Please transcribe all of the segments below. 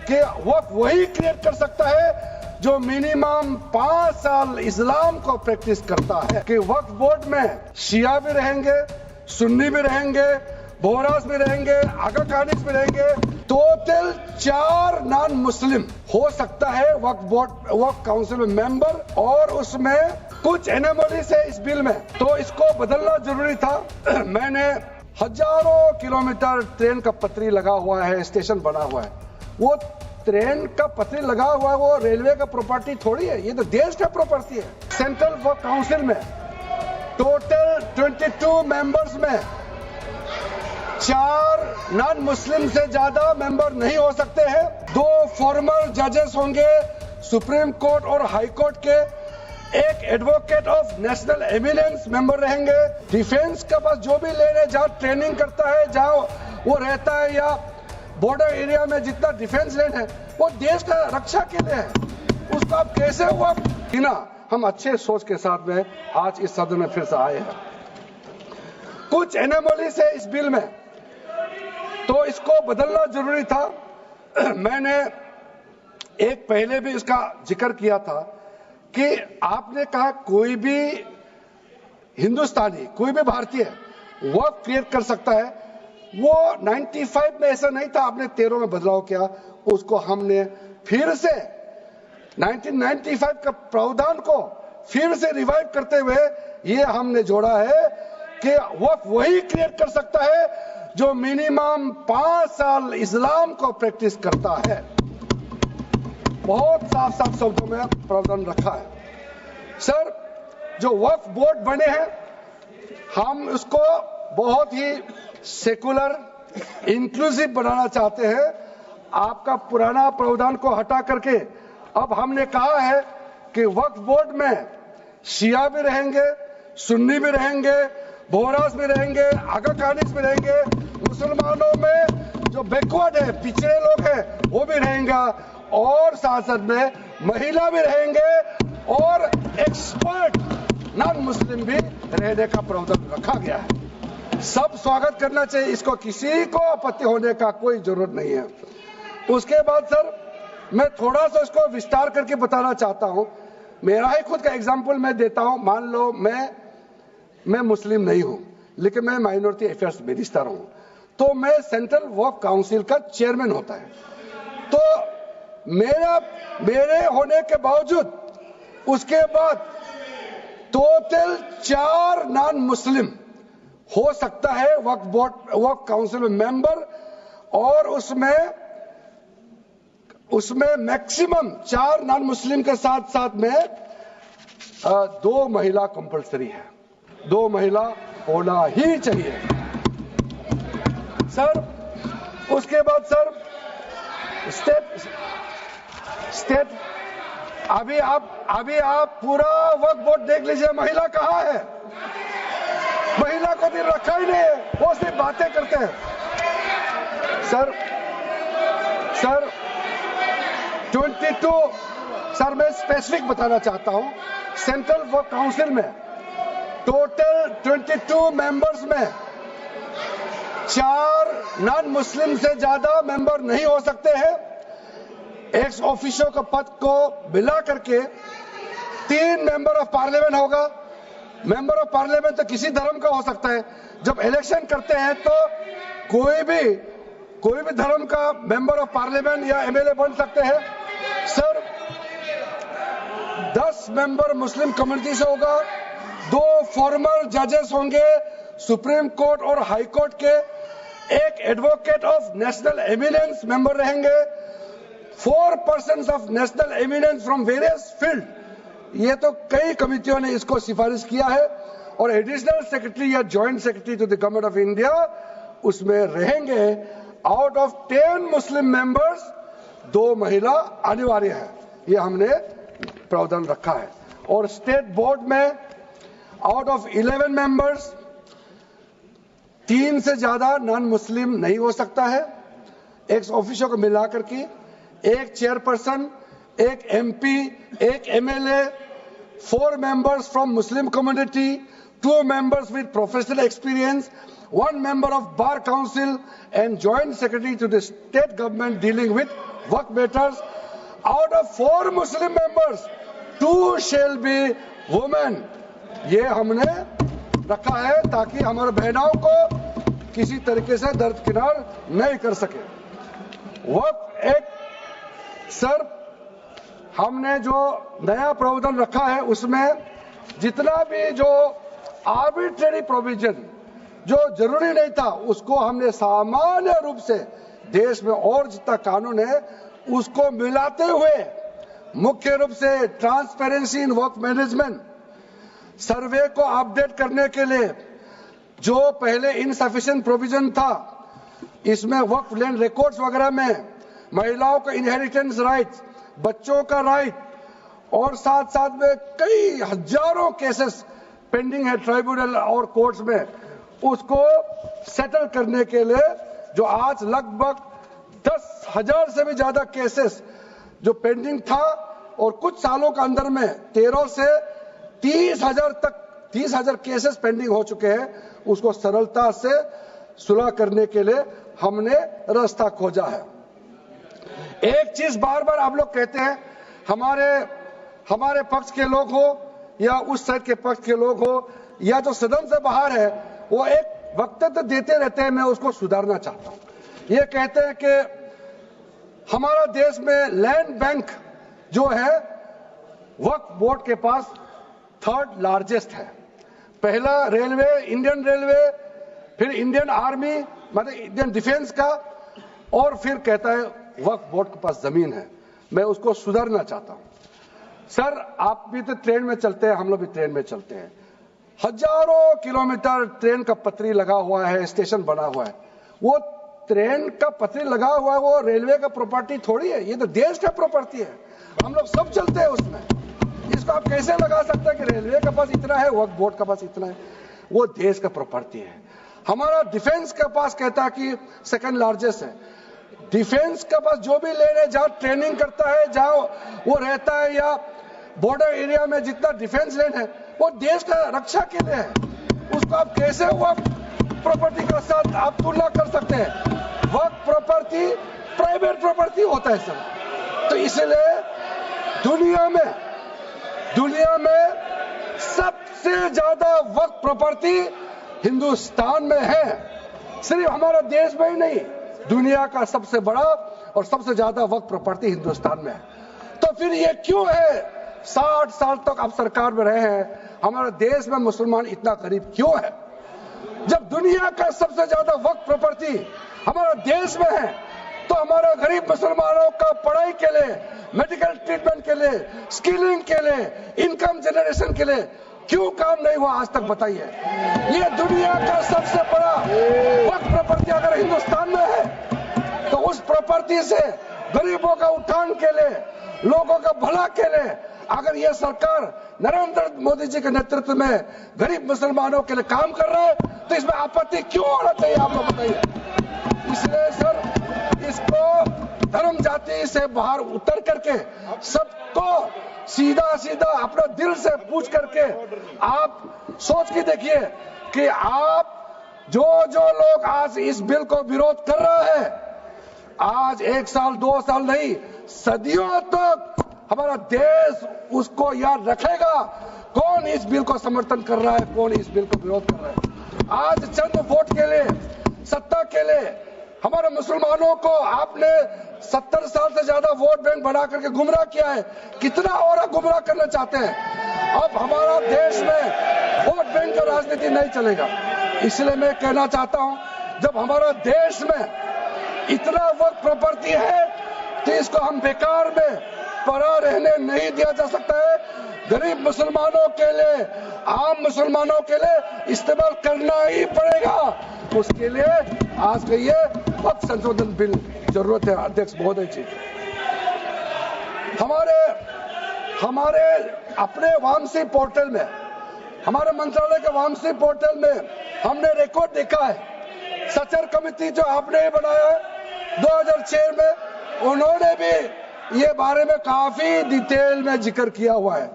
कि वक्फ वही क्रिएट कर सकता है जो मिनिमम 5 साल इस्लाम को प्रैक्टिस करता है। कि वक्फ बोर्ड में शिया भी रहेंगे, सुन्नी भी रहेंगे, बोहरास भी रहेंगे, आगा कानिक्स भी रहेंगे, टोटल 4 नॉन मुस्लिम हो सकता है वक्फ काउंसिल में मेंबर। और उसमें कुछ एनोमलीज है इस बिल में, तो इसको बदलना जरूरी था। मैंने हजारों किलोमीटर ट्रेन का पटरी लगा हुआ है, स्टेशन बना हुआ है, वो ट्रेन का पटरी लगा हुआ है, वो रेलवे का प्रॉपर्टी थोड़ी है, ये तो देश का प्रॉपर्टी है। सेंट्रल वक्फ काउंसिल में टोटल 22 मेंबर्स में 4 नॉन मुस्लिम से ज्यादा मेंबर नहीं हो सकते हैं। 2 फॉर्मर जजेस होंगे सुप्रीम कोर्ट और हाई कोर्ट के, एक advocate of national eminence member रहेंगे। डिफेंस का पास जो भी ले रहे, जहां ट्रेनिंग करता है, जहां वो रहता है, या बॉर्डर एरिया में जितना डिफेंस लैंड है वो देश का रक्षा के लिए है, उसको आप कैसे हुआ ना। हम अच्छे सोच के साथ में आज इस सदन में फिर से आए हैं। कुछ एनोमलीज है इस बिल में, तो इसको बदलना जरूरी था। मैंने एक पहले भी इसका जिक्र किया था कि आपने कहा कोई भी हिंदुस्तानी, कोई भी भारतीय वक्फ क्रिएट कर सकता है। वो 95 में ऐसा नहीं था, आपने 13 में बदलाव किया, उसको हमने फिर से 1995 का प्रावधान को फिर से रिवाइव करते हुए ये हमने जोड़ा है कि वक्फ वही क्रिएट कर सकता है जो मिनिमम 5 साल इस्लाम को प्रैक्टिस करता है। बहुत साफ साफ शब्दों में प्रावधान रखा है। सर, जो वक्फ बोर्ड बने हैं, हम उसको बहुत ही सेकुलर, इंक्लूसिव बनाना चाहते हैं। आपका पुराना प्रावधान को हटा करके अब हमने कहा है कि वक्फ बोर्ड में शिया भी रहेंगे, सुन्नी भी रहेंगे, बोहरास भी रहेंगे, आगा कानिक्स भी रहेंगे, मुसलमानों में जो बैकवर्ड है, पिछड़े लोग हैं, वो भी रहेंगे, और साथ साथ में महिला भी रहेंगे, और एक्सपर्ट नॉन मुस्लिम भी रहने का प्रावधान रखा गया है। सब स्वागत करना चाहिए, इसको किसी को आपत्ति होने का कोई जरूरत नहीं है। उसके बाद सर, मैं थोड़ा सा इसको विस्तार करके बताना चाहता हूं। मेरा ही खुद का एग्जांपल मैं देता हूं। मान लो मैं मुस्लिम नहीं हूं, लेकिन मैं माइनॉरिटी अफेयर्स मिनिस्टर हूं, तो मैं सेंट्रल वक्फ काउंसिल का चेयरमैन होता है। तो मेरे होने के बावजूद उसके बाद टोटल 4 नॉन मुस्लिम हो सकता है वक्फ काउंसिल में मेंबर, और उसमें मैक्सिमम 4 नॉन मुस्लिम के साथ साथ में 2 महिला कंपलसरी है। 2 महिला होना ही चाहिए सर। उसके बाद सर, स्टेट अभी आप पूरा वक्फ बोर्ड देख लीजिए, महिला कहाँ है? महिला को दिन रखा ही नहीं है, वो सिर्फ बातें करते हैं। सर 22 सर, मैं स्पेसिफिक बताना चाहता हूं। सेंट्रल वक्फ काउंसिल में टोटल 22 मेंबर्स में 4 नॉन मुस्लिम से ज्यादा मेंबर नहीं हो सकते हैं। एक्स ऑफिशियो का पद को मिला करके 3 मेंबर ऑफ पार्लियामेंट होगा। मेंबर ऑफ पार्लियामेंट तो किसी धर्म का हो सकता है। जब इलेक्शन करते हैं तो कोई भी धर्म का मेंबर ऑफ पार्लियामेंट या एमएलए बन सकते हैं। सर, 10 मेंबर मुस्लिम कम्युनिटी से होगा, 2 फॉर्मर जजेस होंगे सुप्रीम कोर्ट और हाई कोर्ट के, एक advocate of national eminence member रहेंगे, 4 persons of national eminence from various field. ये तो कई कमिटियों ने इसको सिफारिश किया है, और एडिशनल सेक्रेटरी या joint secretary to the government of India उसमें रहेंगे। आउट ऑफ 10 मुस्लिम मेंबर्स 2 महिला अनिवार्य है, ये हमने प्रावधान रखा है। और स्टेट बोर्ड में आउट ऑफ 11 मेंबर्स 3 से ज्यादा नॉन मुस्लिम नहीं हो सकता है। एक्स ऑफिशियो को मिलाकर के एक चेयरपर्सन, एक एमपी, एक MLA, 4 members from Muslim community, 2 members with professional experience, 1 member of Bar Council, and Joint Secretary to the State Government dealing with Waqf matters, out of 4 Muslim members 2 shall be women. ये हमने रखा है ताकि हमारे बहनों को किसी तरीके से दरकिनार नहीं कर सके। वक्फ एक्ट सर, हमने जो नया प्रावधान रखा है उसमें जितना भी जो आर्बिट्रेरी प्रोविजन जो जरूरी नहीं था उसको हमने सामान्य रूप से देश में और जितना कानून है उसको मिलाते हुए मुख्य रूप से ट्रांसपेरेंसी इन वक्फ मैनेजमेंट, सर्वे को अपडेट करने के लिए जो पहले इनसफिशिएंट प्रोविजन था, इसमें वक्फ लैंड रिकॉर्ड्स वगैरह में महिलाओं का इनहेरिटेंस राइट, बच्चों का राइट और साथ साथ में कई हजारों केसेस पेंडिंग है ट्राइब्यूनल और कोर्ट्स में, उसको सेटल करने के लिए जो आज लगभग 10,000 से भी ज्यादा केसेस जो पेंडिंग था और कुछ सालों के अंदर में 13 से 30,000 केसेस पेंडिंग हो चुके हैं, उसको सरलता से सुलह करने के लिए हमने रास्ता खोजा है। एक चीज बार बार आप लोग कहते हैं, हमारे पक्ष के लोग हो या उस साइड के पक्ष के लोग हो या जो सदन से बाहर है, वो एक वक्तव्य देते रहते हैं, मैं उसको सुधारना चाहता हूं। ये कहते हैं कि हमारा देश में लैंड बैंक जो है वक्फ बोर्ड के पास 3rd लार्जेस्ट है। पहला रेलवे, इंडियन रेलवे, फिर इंडियन आर्मी मतलब इंडियन डिफेंस का, और फिर कहता है वक्फ बोर्ड के पास जमीन है। मैं उसको सुधारना चाहता हूं। सर, आप भी तो ट्रेन में चलते हैं, हम लोग भी ट्रेन में चलते हैं, हजारों किलोमीटर ट्रेन का पटरी लगा हुआ है, स्टेशन बना हुआ है। वो ट्रेन का पटरी लगा हुआ है, वो रेलवे का प्रॉपर्टी थोड़ी है, ये तो देश का प्रॉपर्टी है, हम लोग सब चलते हैं उसमें। इसको आप कैसे लगा सकते हैं कि रेलवे के पास इतना है, वक्फ बोर्ड के पास इतना है? वो देश का प्रॉपर्टी है। हमारा डिफेंस के पास कहता है कि 2nd लार्जेस्ट है। डिफेंस के पास जो भी लैंड है, जहां ट्रेनिंग करता है, जहां वो रहता है, या बॉर्डर एरिया में जितना डिफेंस लैंड है, वो देश का रक्षा के लिए है। उसको आप कैसे वक्फ प्रॉपर्टी के साथ आप तुलना कर सकते हैं? वक्फ प्रॉपर्टी प्राइवेट प्रॉपर्टी होता है सर। तो इसलिए दुनिया में सबसे ज्यादा वक्फ प्रॉपर्टी हिंदुस्तान में है। सिर्फ हमारा देश में ही नहीं, दुनिया का सबसे बड़ा और सबसे ज्यादा वक्फ प्रॉपर्टी हिंदुस्तान में है। तो फिर ये क्यों है 60 साल तक आप सरकार में रहे हैं, हमारे देश में मुसलमान इतना गरीब क्यों है? जब दुनिया का सबसे ज्यादा वक्फ प्रॉपर्टी हमारा देश में है, तो हमारा गरीब मुसलमानों का पढ़ाई के लिए, मेडिकल ट्रीटमेंट के लिए, स्किलिंग के लिए, इनकम जनरेशन के लिए क्यों काम नहीं हुआ आज तक? बताइए। ये दुनिया का सबसे बड़ा वक्फ प्रॉपर्टी अगर हिंदुस्तान में है, तो उस प्रॉपर्टी से गरीबों का उत्थान के लिए, लोगों का भला के लिए अगर ये सरकार नरेंद्र मोदी जी के नेतृत्व में गरीब मुसलमानों के लिए काम कर रहा है, तो इसमें आपत्ति क्यों होना चाहिए? आप लोग बताइए। इसलिए सर, इसको धर्म जाति से बाहर उतर करके सबको सीधा अपना दिल से पूछ करके आप सोच के देखिए कि आप जो लोग आज इस बिल को विरोध कर रहे हैं, आज 1 साल 2 साल नहीं, सदियों तक हमारा देश उसको याद रखेगा कौन इस बिल को समर्थन कर रहा है, कौन इस बिल को विरोध कर रहा है। आज चंद वोट के लिए, सत्ता के लिए हमारे मुसलमानों को आपने 70 साल से ज्यादा वोट बैंक बना करके गुमराह किया है। कितना और गुमराह करना चाहते हैं? अब हमारा देश में वोट बैंक का राजनीति नहीं चलेगा। इसलिए मैं कहना चाहता हूं, जब हमारा देश में इतना वक्फ प्रॉपर्टी है, तो इसको हम बेकार में पड़ा रहने नहीं दिया जा सकता है। गरीब मुसलमानों के लिए, आम मुसलमानों के लिए इस्तेमाल करना ही पड़ेगा। उसके लिए आज के ये वक्फ संशोधन बिल जरूरत है। अध्यक्ष महोदय जी, हमारे अपने वामसी पोर्टल में, हमारे मंत्रालय के वामसी पोर्टल में हमने रिकॉर्ड देखा है। सचर कमेटी जो आपने बनाया है 2006 में, उन्होंने भी ये बारे में काफी डिटेल में जिक्र किया हुआ है।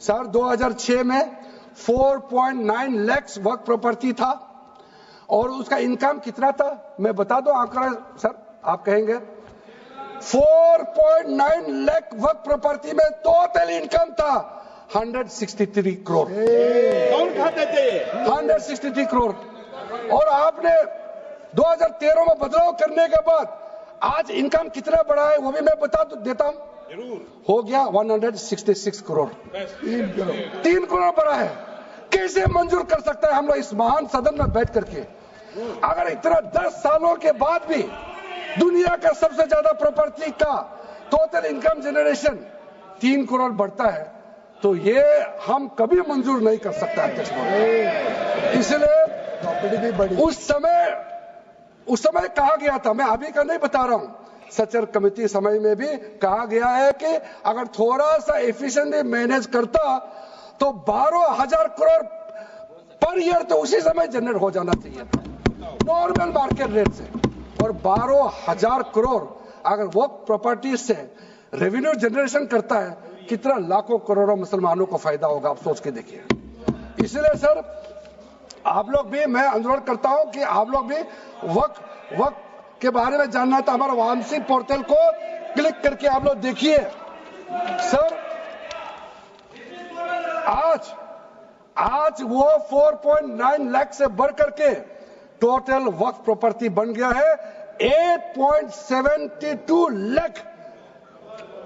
सर, 2006 में 4.9 लाख वक्फ प्रॉपर्टी था और उसका इनकम कितना था? मैं बता दूं आंकड़ा सर, आप कहेंगे 4.9 लाख वक्त प्रॉपर्टी में टोटल इनकम था 163 करोड़। कौन खाते थे? 163 करोड़। और आपने 2013 में बदलाव करने के बाद आज इनकम कितना बढ़ा है वो भी मैं बता देता हूं। हो गया 166 करोड़। 3 करोड़ बढ़ा है। कैसे मंजूर कर सकता है हम लोग इस महान सदन में बैठ करके? अगर इतना 10 सालों के बाद भी दुनिया का सबसे ज्यादा प्रॉपर्टी का टोटल इनकम जनरेशन 3 करोड़ बढ़ता है तो ये हम कभी मंजूर नहीं कर सकते अध्यक्ष महोदय। इसलिए उस समय कहा गया था, मैं अभी का नहीं बता रहा हूं, सचर कमेटी समय में भी कहा गया है कि अगर थोड़ा सा एफिशिएंटली मैनेज करता तो 12,000 करोड़ पर ईयर तो उसी समय जनरेट हो जाना चाहिए था नॉर्मल मार्केट रेट से। और 12,000 करोड़ अगर वो प्रॉपर्टी से रेवेन्यू जनरेशन करता है, कितना लाखों करोड़ों मुसलमानों को फायदा होगा, आप सोच के देखिए। इसलिए सर आप लोग भी, मैं अनुरोध करता हूं कि आप लोग भी वक्त के बारे में जानना है तो हमारा वामसी पोर्टल को क्लिक करके आप लोग देखिए। सर आज वो 4.9 लाख से बढ़ करके टोटल वक्त प्रॉपर्टी बन गया है 8.72 लाख।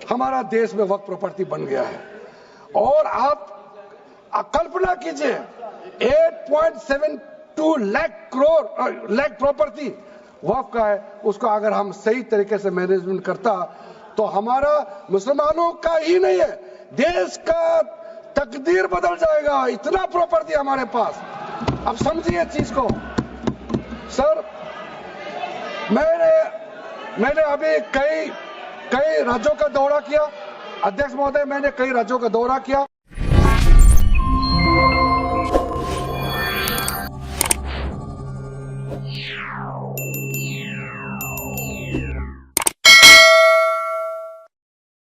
हमारा देश में वक्त प्रॉपर्टी बन गया है। और आप कल्पना कीजिए 8.72 लाख प्रॉपर्टी वक्फ का है, उसको अगर हम सही तरीके से मैनेजमेंट करता तो हमारा मुसलमानों का ही नहीं है, देश का तकदीर बदल जाएगा। इतना प्रॉपर्टी हमारे पास। अब समझिए चीज को। सर मैंने अभी कई राज्यों का दौरा किया अध्यक्ष महोदय, मैंने कई राज्यों का दौरा किया।